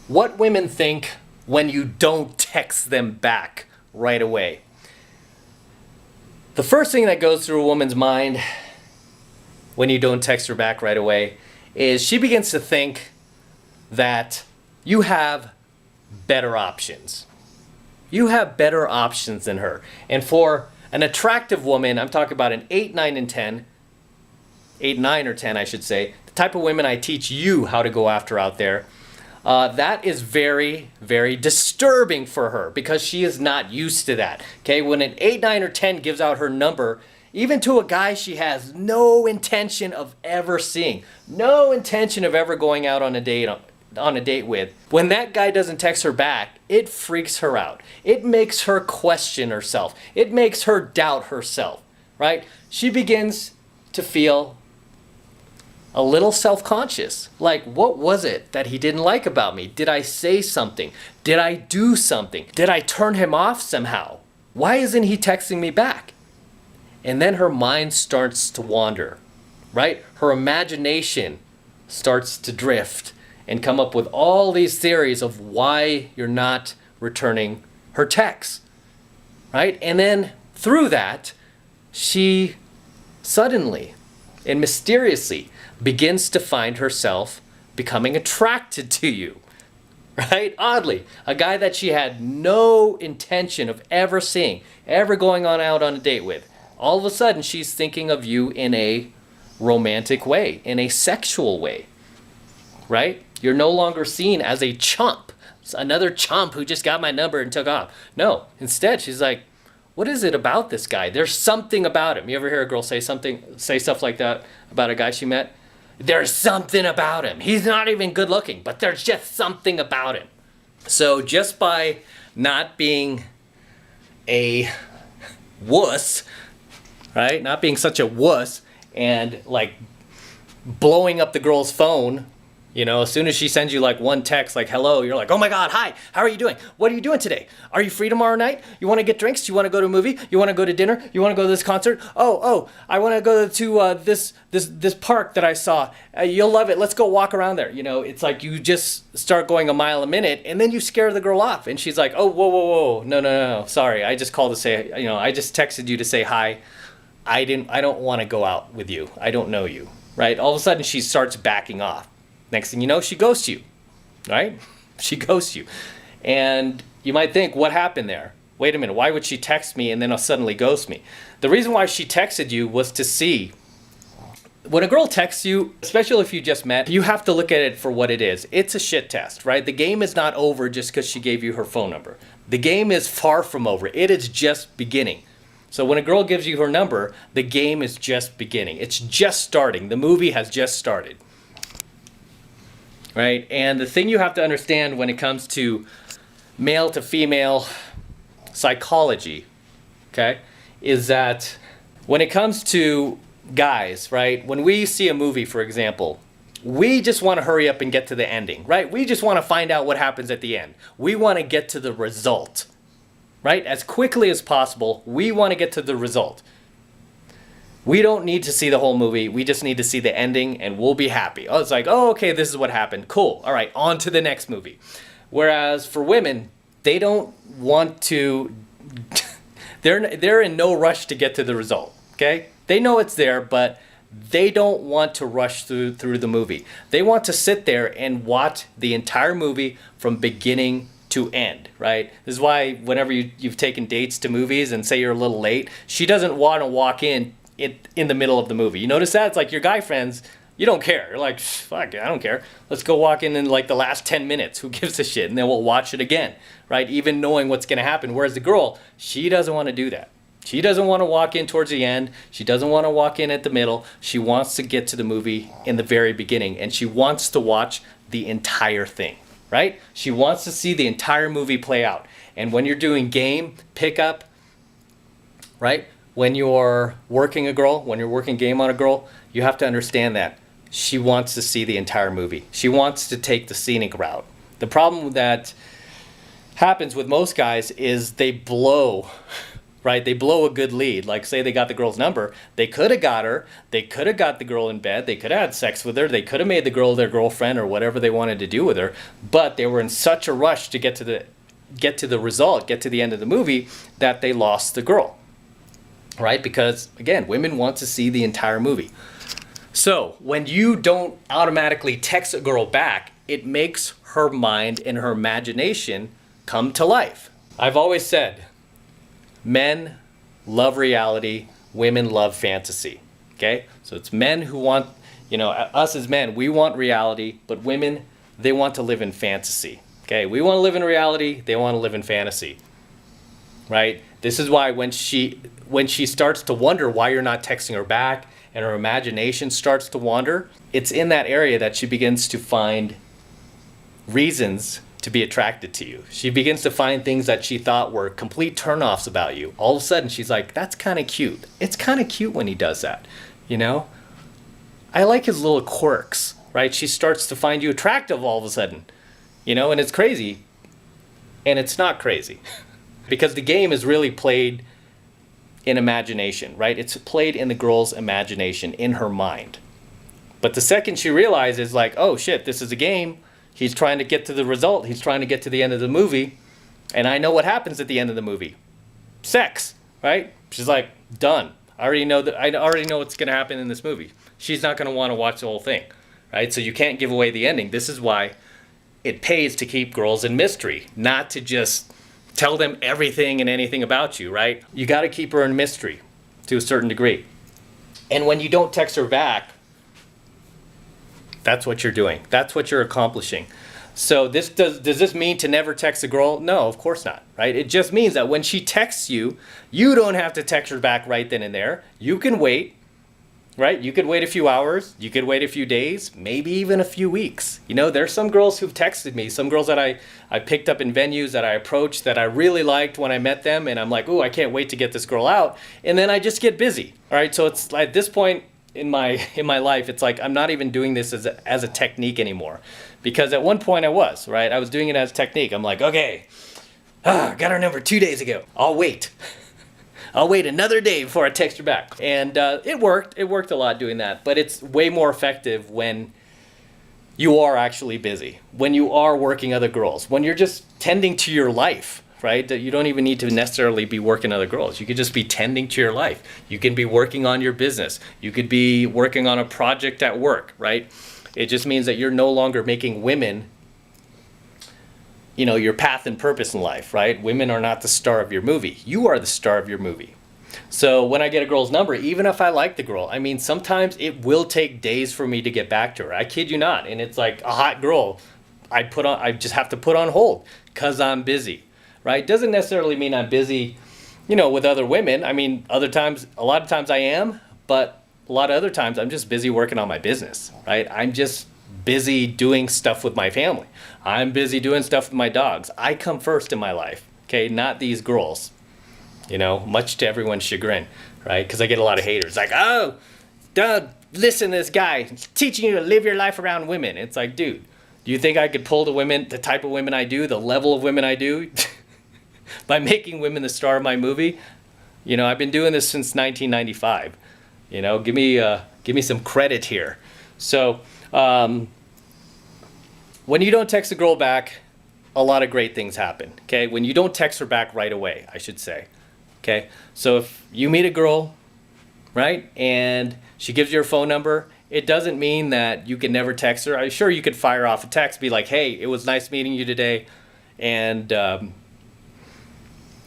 What women think when you don't text them back right away. The first thing that goes through a woman's mind when you don't text her back right away is she begins to think that you have better options. You have better options than her. And for an attractive woman, I'm talking about an 8, 9, and 10, 8, 9, or 10, I should say, the type of women I teach you how to go after out there, that is very, very disturbing for her because she is not used to that. Okay, when an 8, 9, or 10 gives out her number, even to a guy she has no intention of ever seeing, no intention of ever going out on a date with, when that guy doesn't text her back, it freaks her out. It makes her question herself. It makes her doubt herself, right? She begins to feel a little self-conscious. Like, what was it that he didn't like about me? Did I say something? Did I do something? Did I turn him off somehow? Why isn't he texting me back? And then her mind starts to wander, right? Her imagination starts to drift and come up with all these theories of why you're not returning her texts, right? And then through that, she suddenly and mysteriously begins to find herself becoming attracted to you, right? Oddly, a guy that she had no intention of ever seeing, ever going on out on a date with. All of a sudden, she's thinking of you in a romantic way, in a sexual way, right? You're no longer seen as a chump, another chump who just got my number and took off. No, instead, she's like, what is it about this guy? There's something about him. You ever hear a girl say stuff like that about a guy she met? There's something about him. He's not even good looking, but there's just something about him. So just by not being a wuss, right? Not being such a wuss and like blowing up the girl's phone, you know, as soon as she sends you like one text like hello, you're like, oh my God, hi, how are you doing? What are you doing today? Are you free tomorrow night? You want to get drinks? You want to go to a movie? You want to go to dinner? You want to go to this concert? Oh, I want to go to this park that I saw. You'll love it. Let's go walk around there. You know, it's like you just start going a mile a minute and then you scare the girl off and she's like, oh, whoa. No. Sorry. I just called to say, you know, I just texted you to say hi. I don't want to go out with you. I don't know you, right? All of a sudden she starts backing off. Next thing you know, she ghosts you, right? She ghosts you. And you might think, what happened there? Wait a minute, why would she text me and then suddenly ghost me? The reason why she texted you was to see. When a girl texts you, especially if you just met, you have to look at it for what it is. It's a shit test, right? The game is not over just because she gave you her phone number. The game is far from over. It is just beginning. So when a girl gives you her number, the game is just beginning. It's just starting. The movie has just started. Right? And the thing you have to understand when it comes to male to female psychology, okay, is that when it comes to guys, right, when we see a movie, for example, we just want to hurry up and get to the ending, right? We just want to find out what happens at the end. We want to get to the result, right? As quickly as possible, we want to get to the result. We don't need to see the whole movie. We just need to see the ending and we'll be happy. Oh, it's like, oh, okay, this is what happened. Cool. All right, on to the next movie. Whereas for women, they don't want to, they're in no rush to get to the result, okay? They know it's there, but they don't want to rush through the movie. They want to sit there and watch the entire movie from beginning to end, right? This is why whenever you've taken dates to movies and say you're a little late, she doesn't want to walk in the middle of the movie. You notice that? It's like your guy friends, you don't care. You're like, fuck, I don't care. Let's go walk in like the last 10 minutes. Who gives a shit? And then we'll watch it again, right? Even knowing what's going to happen. Whereas the girl, she doesn't want to do that. She doesn't want to walk in towards the end. She doesn't want to walk in at the middle. She wants to get to the movie in the very beginning. And she wants to watch the entire thing, right? She wants to see the entire movie play out. And when you're doing game, pickup, right? When you're working a girl, when you're working game on a girl, you have to understand that she wants to see the entire movie. She wants to take the scenic route. The problem that happens with most guys is they blow, right? They blow a good lead. Like, say they got the girl's number, they could have got her, they could have got the girl in bed, they could have had sex with her, they could have made the girl their girlfriend or whatever they wanted to do with her, but they were in such a rush to get to the result, get to the end of the movie, that they lost the girl, right? Because again, women want to see the entire movie. So when you don't automatically text a girl back, it makes her mind and her imagination come to life. I've always said, men love reality, women love fantasy. Okay? So it's men who want, us as men, we want reality, but women, they want to live in fantasy. Okay? We want to live in reality, they want to live in fantasy. Right? This is why when she starts to wonder why you're not texting her back and her imagination starts to wander, it's in that area that she begins to find reasons to be attracted to you. She begins to find things that she thought were complete turnoffs about you. All of a sudden, she's like, that's kind of cute. It's kind of cute when he does that, I like his little quirks, right? She starts to find you attractive all of a sudden, and it's crazy. And it's not crazy because the game is really played in imagination, right? It's played in the girl's imagination, in her mind. But the second she realizes, like, oh shit, this is a game, he's trying to get to the result, he's trying to get to the end of the movie, and I know what happens at the end of the movie. Sex, right? She's like, done. I already know what's going to happen in this movie. She's not going to want to watch the whole thing, right? So you can't give away the ending. This is why it pays to keep girls in mystery, not to just tell them everything and anything about you, right? You got to keep her in mystery to a certain degree. And when you don't text her back, that's what you're doing. That's what you're accomplishing. So does this mean to never text a girl? No, of course not, right? It just means that when she texts you, you don't have to text her back right then and there. You can wait, right? You could wait a few hours. You could wait a few days, maybe even a few weeks. There's some girls who've texted me, some girls that I picked up in venues that I approached that I really liked when I met them. And I'm like, oh, I can't wait to get this girl out. And then I just get busy, all right? So it's at this point in my life, it's like I'm not even doing this as a technique anymore. Because at one point I was, right? I was doing it as a technique. I'm like, okay, got her number 2 days ago. I'll wait. I'll wait another day before I text her back. And it worked. It worked a lot doing that. But it's way more effective when you are actually busy, when you are working other girls, when you're just tending to your life, right? You don't even need to necessarily be working other girls. You could just be tending to your life. You can be working on your business. You could be working on a project at work, right? It just means that you're no longer making women, your path and purpose in life, right? Women are not the star of your movie. You are the star of your movie. So when I get a girl's number, even if I like the girl, sometimes it will take days for me to get back to her. I kid you not. And it's like a hot girl, I just have to put on hold because I'm busy, right? Doesn't necessarily mean I'm busy, with other women. A lot of times I am, but a lot of other times I'm just busy working on my business, right? I'm just busy doing stuff with my family. I'm busy doing stuff with my dogs. I come first in my life, okay? Not these girls, much to everyone's chagrin, right? Because I get a lot of haters like, oh, Doug, listen to this guy. He's teaching you to live your life around women. It's like, dude, do you think I could pull the type of women I do, the level of women I do, by making women the star of my movie? I've been doing this since 1995. Give me some credit here. So when you don't text a girl back, a lot of great things happen. Okay, when you don't text her back right away, I should say. Okay, so if you meet a girl, right, and she gives you her phone number, it doesn't mean that you can never text her. I'm sure you could fire off a text, be like, hey, it was nice meeting you today, and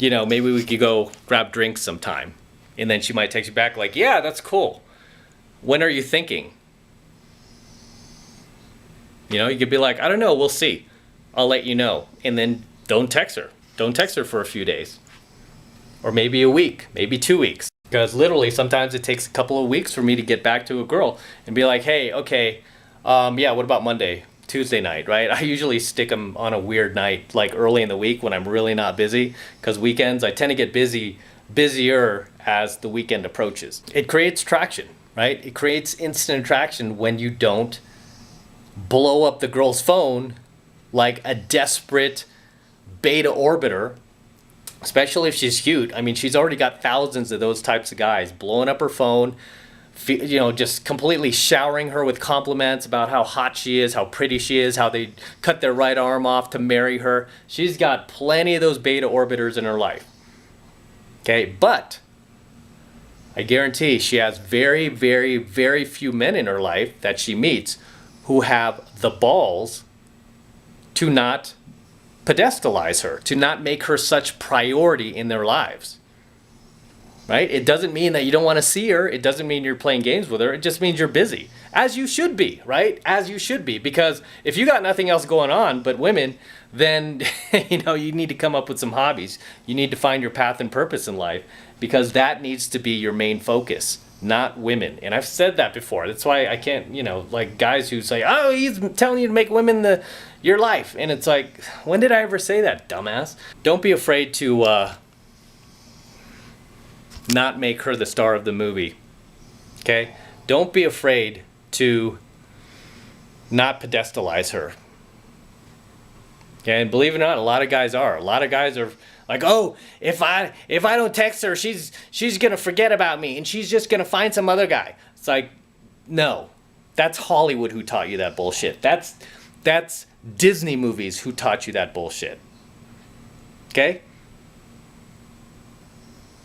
maybe we could go grab drinks sometime. And then she might text you back like, yeah, that's cool. When are you thinking? You could be like, I don't know, we'll see. I'll let you know. And then don't text her. Don't text her for a few days. Or maybe a week, maybe 2 weeks. Because literally sometimes it takes a couple of weeks for me to get back to a girl and be like, hey, okay, yeah, what about Monday, Tuesday night, right? I usually stick them on a weird night, like early in the week when I'm really not busy. Because weekends, I tend to get busier as the weekend approaches. It creates traction, right? It creates instant attraction when you don't blow up the girl's phone like a desperate beta orbiter especially if she's cute. I mean, she's already got thousands of those types of guys blowing up her phone, just completely showering her with compliments about how hot she is, how pretty she is, how they cut their right arm off to marry her. She's got plenty of those beta orbiters in her life. Okay, but I guarantee she has very, very, very few men in her life that she meets who have the balls to not pedestalize her, to not make her such priority in their lives. Right? It doesn't mean that you don't want to see her. It doesn't mean you're playing games with her. It just means you're busy. As you should be, right? As you should be. Because if you got nothing else going on but women, then you need to come up with some hobbies. You need to find your path and purpose in life, because that needs to be your main focus, not women. And I've said that before. That's why I can't, like guys who say, oh, he's telling you to make women your life. And it's like, when did I ever say that, dumbass? Don't be afraid to not make her the star of the movie. Okay? Don't be afraid to not pedestalize her. Okay? And believe it or not, a lot of guys are. A lot of guys are like, oh, if I don't text her, she's gonna forget about me and she's just gonna find some other guy. It's like, no. That's Hollywood who taught you that bullshit. That's Disney movies who taught you that bullshit. Okay?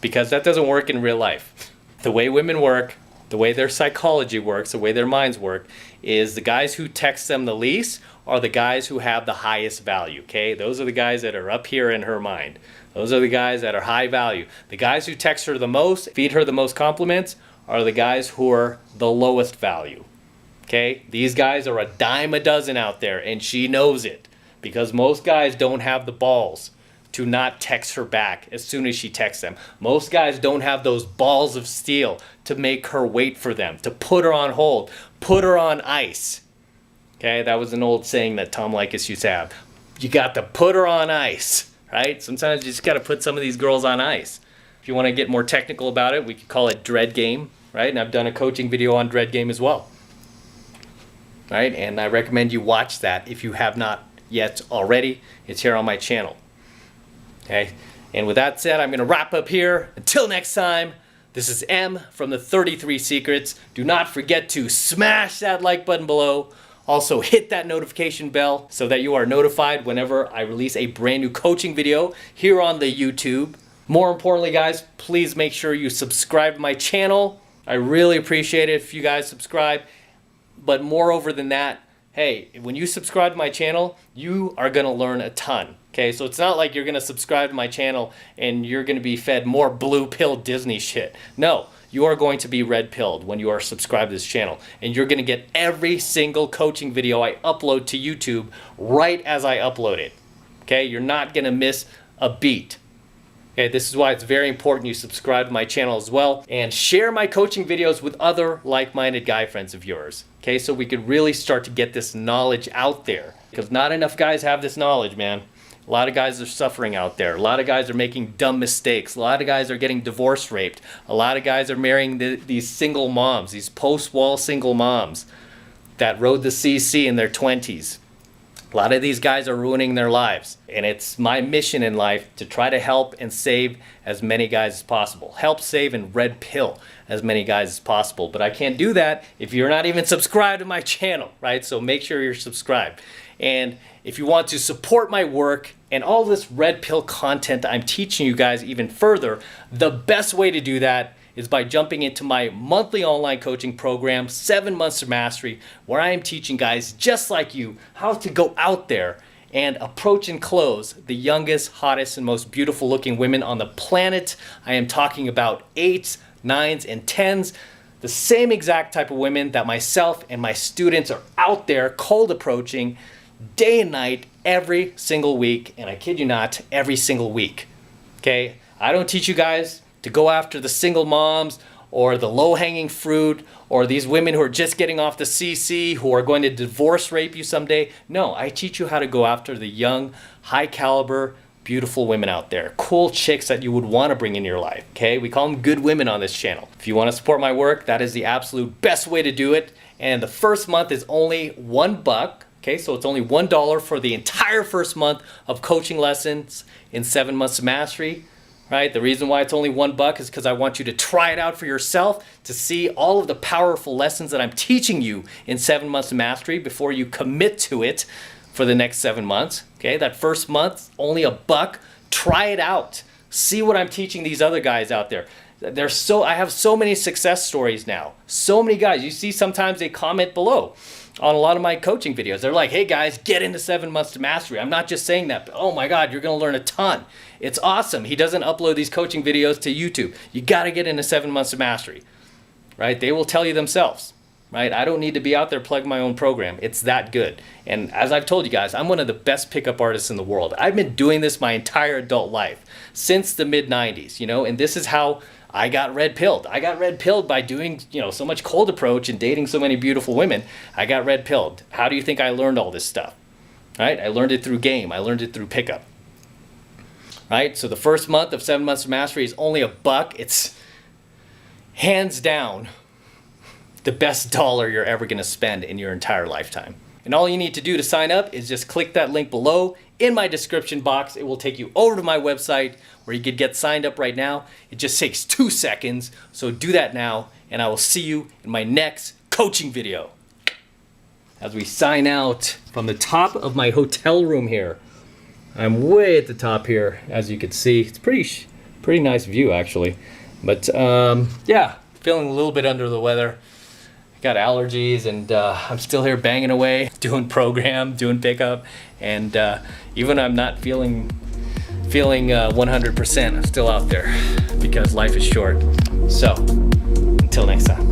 Because that doesn't work in real life. The way women work, the way their psychology works, the way their minds work, is the guys who text them the least are the guys who have the highest value, okay? Those are the guys that are up here in her mind. Those are the guys that are high value. The guys who text her the most, feed her the most compliments, are the guys who are the lowest value, okay? These guys are a dime a dozen out there, and she knows it, because most guys don't have the balls to not text her back as soon as she texts them. Most guys don't have those balls of steel to make her wait for them, to put her on hold, put her on ice. Okay, that was an old saying that Tom Leykis used to have. You got to put her on ice, right? Sometimes you just got to put some of these girls on ice. If you want to get more technical about it, we could call it dread game, right? And I've done a coaching video on dread game as well. Right? And I recommend you watch that if you have not yet already. It's here on my channel. Okay, and with that said, I'm going to wrap up here. Until next time, this is M from the 33 Secrets. Do not forget to smash that like button below. Also, hit that notification bell so that you are notified whenever I release a brand new coaching video here on the YouTube. More importantly, guys, please make sure you subscribe to my channel. I really appreciate it if you guys subscribe. But moreover than that, hey, when you subscribe to my channel, you are going to learn a ton. Okay, so it's not like you're going to subscribe to my channel and you're going to be fed more blue pill Disney shit. No, you are going to be red pilled when you are subscribed to this channel. And you're going to get every single coaching video I upload to YouTube right as I upload it. Okay, you're not going to miss a beat. Okay, this is why it's very important you subscribe to my channel as well. And share my coaching videos with other like-minded guy friends of yours. Okay, so we could really start to get this knowledge out there. Because not enough guys have this knowledge, man. A lot of guys are suffering out there. A lot of guys are making dumb mistakes. A lot of guys are getting divorce raped. A lot of guys are marrying these single moms, these post-wall single moms that rode the CC in their 20s. A lot of these guys are ruining their lives. And it's my mission in life to try to help and save as many guys as possible. Help save and red pill as many guys as possible. But I can't do that if you're not even subscribed to my channel, right? So make sure you're subscribed. And if you want to support my work and all this red pill content I'm teaching you guys even further, the best way to do that is by jumping into my monthly online coaching program, 7 Months to Mastery, where I am teaching guys just like you how to go out there and approach and close the youngest, hottest, and most beautiful looking women on the planet. I am talking about 8s, 9s, and 10s. The same exact type of women that myself and my students are out there cold approaching day and night every single week, and I kid you not, every single week. Okay? I don't teach you guys to go after the single moms or the low-hanging fruit or these women who are just getting off the CC who are going to divorce rape you someday. No, I teach you how to go after the young, high-caliber, beautiful women out there. Cool chicks that you would want to bring in your life. Okay? We call them good women on this channel. If you want to support my work, that is the absolute best way to do it. And the first month is only $1. Okay, so it's only $1 for the entire first month of coaching lessons in 7 Months to Mastery. Right? The reason why it's only $1 is because I want you to try it out for yourself to see all of the powerful lessons that I'm teaching you in 7 Months to Mastery before you commit to it for the next 7 months. Okay, that first month, only $1. Try it out. See what I'm teaching these other guys out there. I have so many success stories now. So many guys. You see sometimes they comment below on a lot of my coaching videos. They're like, hey guys, get into 7 Months to Mastery. I'm not just saying that, but oh my God, you're going to learn a ton. It's awesome. He doesn't upload these coaching videos to YouTube. You got to get into 7 Months to Mastery, right? They will tell you themselves, right? I don't need to be out there plugging my own program. It's that good. And as I've told you guys, I'm one of the best pickup artists in the world. I've been doing this my entire adult life since the mid 90s, and this is how I got red pilled. I got red pilled by doing, so much cold approach and dating so many beautiful women. I got red pilled. How do you think I learned all this stuff? Right? I learned it through game. I learned it through pickup. Right? So the first month of 7 Months to Mastery is only $1. It's hands down the best dollar you're ever going to spend in your entire lifetime. And all you need to do to sign up is just click that link below in my description box. It will take you over to my website where you could get signed up right now. It just takes 2 seconds. So do that now, and I will see you in my next coaching video. As we sign out from the top of my hotel room here. I'm way at the top here, as you can see. It's pretty nice view actually. But yeah, feeling a little bit under the weather. Got allergies, and I'm still here banging away, doing program, doing pickup, and even I'm not feeling 100%, I'm still out there because life is short. So, until next time.